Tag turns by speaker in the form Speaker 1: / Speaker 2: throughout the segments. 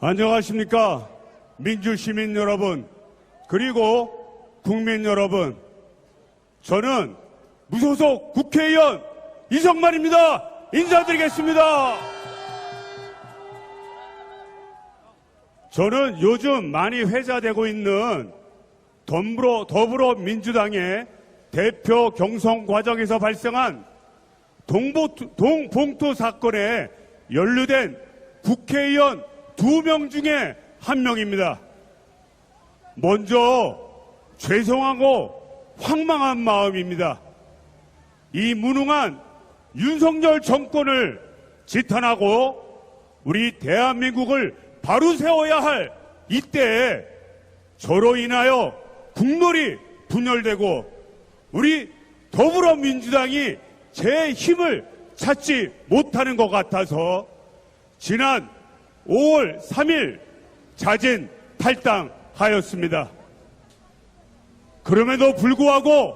Speaker 1: 안녕하십니까. 민주시민 여러분, 그리고 국민 여러분. 저는 무소속 국회의원 이성만입니다. 인사드리겠습니다. 저는 요즘 많이 회자되고 있는 더불어민주당의 대표 경선 과정에서 발생한 동봉투 사건에 연루된 국회의원 2명 중에 1명입니다. 먼저 죄송하고 황망한 마음입니다. 이 무능한 윤석열 정권을 지탄하고 우리 대한민국을 바로 세워야 할 이때에 저로 인하여 국론이 분열되고 우리 더불어민주당이 제 힘을 찾지 못하는 것 같아서 지난 5월 3일 자진 탈당하였습니다. 그럼에도 불구하고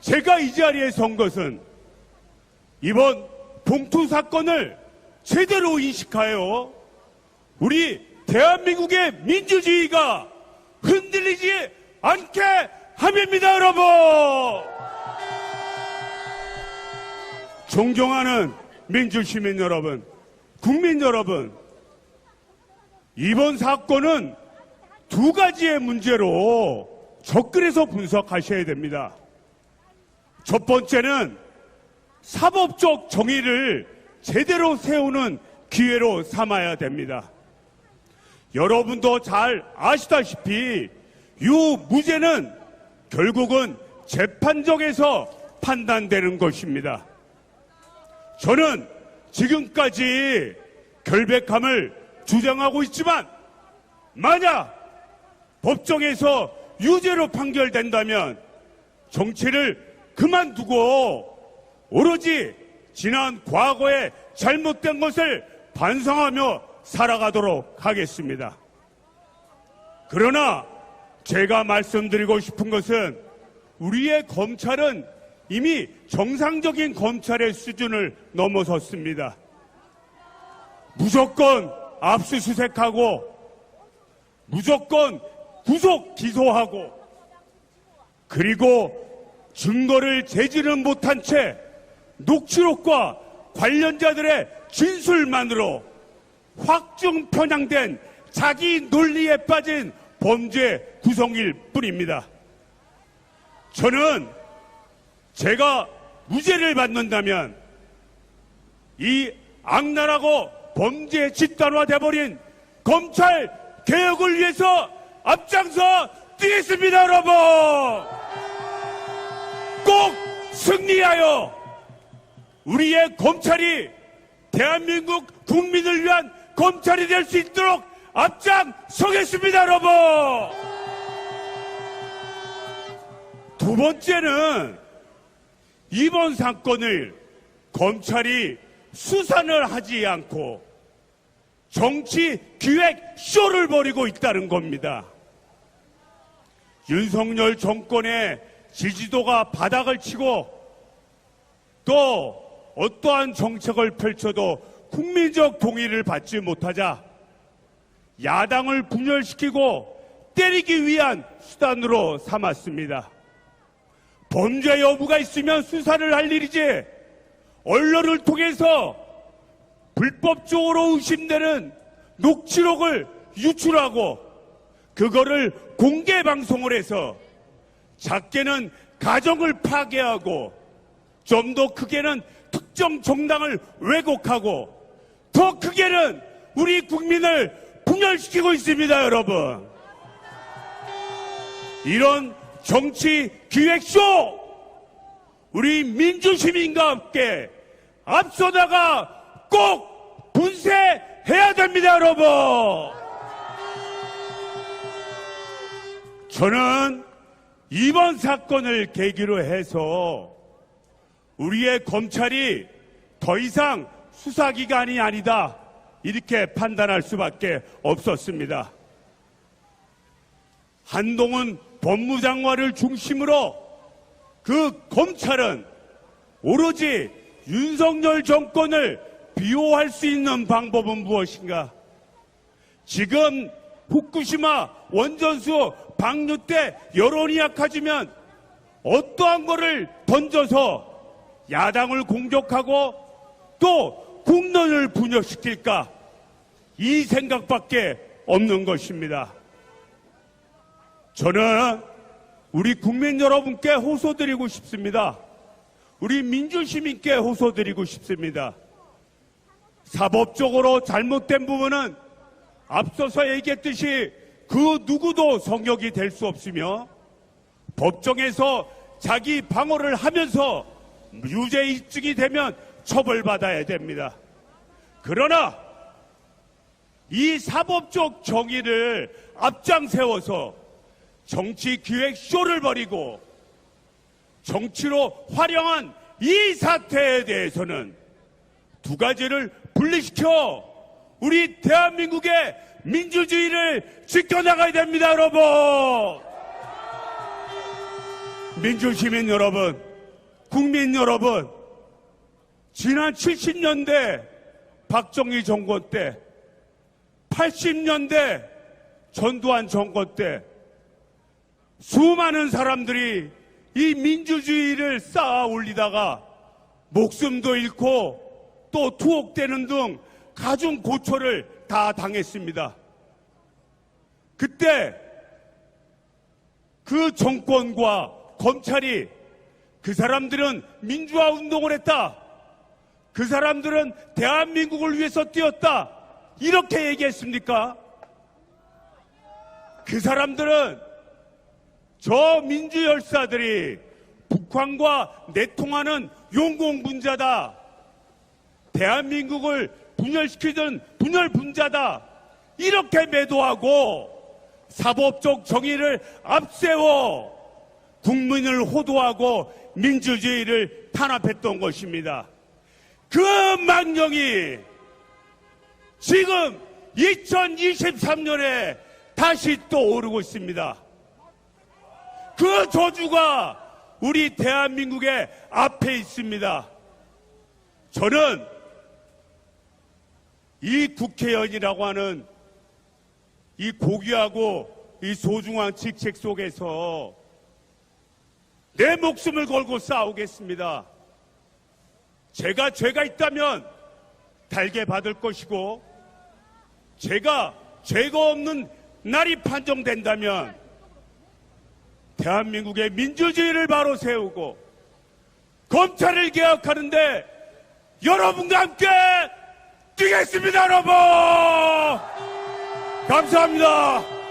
Speaker 1: 제가 이 자리에 선 것은 이번 봉투 사건을 제대로 인식하여 우리 대한민국의 민주주의가 흔들리지 않게 함입니다, 여러분! 존경하는 민주시민 여러분, 국민 여러분, 이번 사건은 2가지의 문제로 접근해서 분석하셔야 됩니다. 첫 번째는 사법적 정의를 제대로 세우는 기회로 삼아야 됩니다. 여러분도 잘 아시다시피 유무죄는 결국은 재판정에서 판단되는 것입니다. 저는 지금까지 결백함을 주장하고 있지만 만약 법정에서 유죄로 판결된다면 정치를 그만두고 오로지 지난 과거에 잘못된 것을 반성하며 살아가도록 하겠습니다. 그러나 제가 말씀드리고 싶은 것은 우리의 검찰은 이미 정상적인 검찰의 수준을 넘어섰습니다. 무조건 압수수색하고 무조건 구속 기소하고 그리고 증거를 제지는 못한 채 녹취록과 관련자들의 진술만으로 확증 편향된 자기 논리에 빠진 범죄 구성일 뿐입니다. 저는 제가 무죄를 받는다면 이 악랄하고 범죄 집단화돼버린 검찰 개혁을 위해서 앞장서 뛰겠습니다, 여러분! 꼭 승리하여 우리의 검찰이 대한민국 국민을 위한 검찰이 될 수 있도록 앞장서겠습니다, 여러분! 두 번째는 이번 사건을 검찰이 수사를 하지 않고 정치 기획 쇼를 벌이고 있다는 겁니다. 윤석열 정권의 지지도가 바닥을 치고 또 어떠한 정책을 펼쳐도 국민적 동의를 받지 못하자 야당을 분열시키고 때리기 위한 수단으로 삼았습니다. 범죄 여부가 있으면 수사를 할 일이지 언론을 통해서 불법적으로 의심되는 녹취록을 유출하고 그거를 공개 방송을 해서 작게는 가정을 파괴하고 좀 더 크게는 특정 정당을 왜곡하고 더 크게는 우리 국민을 분열시키고 있습니다, 여러분. 이런 정치 기획쇼 우리 민주시민과 함께 앞서다가 꼭 분쇄해야 됩니다, 여러분. 저는 이번 사건을 계기로 해서 우리의 검찰이 더 이상 수사기관이 아니다 이렇게 판단할 수밖에 없었습니다. 한동훈 법무장관을 중심으로 그 검찰은 오로지 윤석열 정권을 비호할 수 있는 방법은 무엇인가? 지금 후쿠시마 원전수 방류 때 여론이 약해지면 어떠한 거를 던져서 야당을 공격하고 또 국론을 분열시킬까, 이 생각밖에 없는 것입니다. 저는 우리 국민 여러분께 호소드리고 싶습니다. 우리 민주시민께 호소드리고 싶습니다. 사법적으로 잘못된 부분은 앞서서 얘기했듯이 그 누구도 성역이 될 수 없으며 법정에서 자기 방어를 하면서 유죄 입증이 되면 처벌받아야 됩니다. 그러나 이 사법적 정의를 앞장 세워서 정치 기획 쇼를 벌이고 정치로 활용한 이 사태에 대해서는 두 가지를 분리시켜 우리 대한민국의 민주주의를 지켜나가야 됩니다, 여러분. 민주시민 여러분, 국민 여러분, 지난 70년대 박정희 정권 때, 80년대 전두환 정권 때 수많은 사람들이 이 민주주의를 쌓아 올리다가 목숨도 잃고 또 투옥되는 등 가중 고초를 다 당했습니다. 그때 그 정권과 검찰이 그 사람들은 민주화 운동을 했다, 그 사람들은 대한민국을 위해서 뛰었다, 이렇게 얘기했습니까? 그 사람들은 저 민주열사들이 북한과 내통하는 용공분자다, 대한민국을 분열시키던 분열분자다, 이렇게 매도하고 사법적 정의를 앞세워 국민을 호도하고 민주주의를 탄압했던 것입니다. 그 망령이 지금 2023년에 다시 또 오르고 있습니다. 그 저주가 우리 대한민국의 앞에 있습니다. 저는 이 국회의원이라고 하는 이 고귀하고 이 소중한 직책 속에서 내 목숨을 걸고 싸우겠습니다. 제가 죄가 있다면 달게 받을 것이고, 제가 죄가 없는 날이 판정된다면 대한민국의 민주주의를 바로 세우고 검찰을 개혁하는데 여러분과 함께 뛰겠습니다, 여러분! 감사합니다.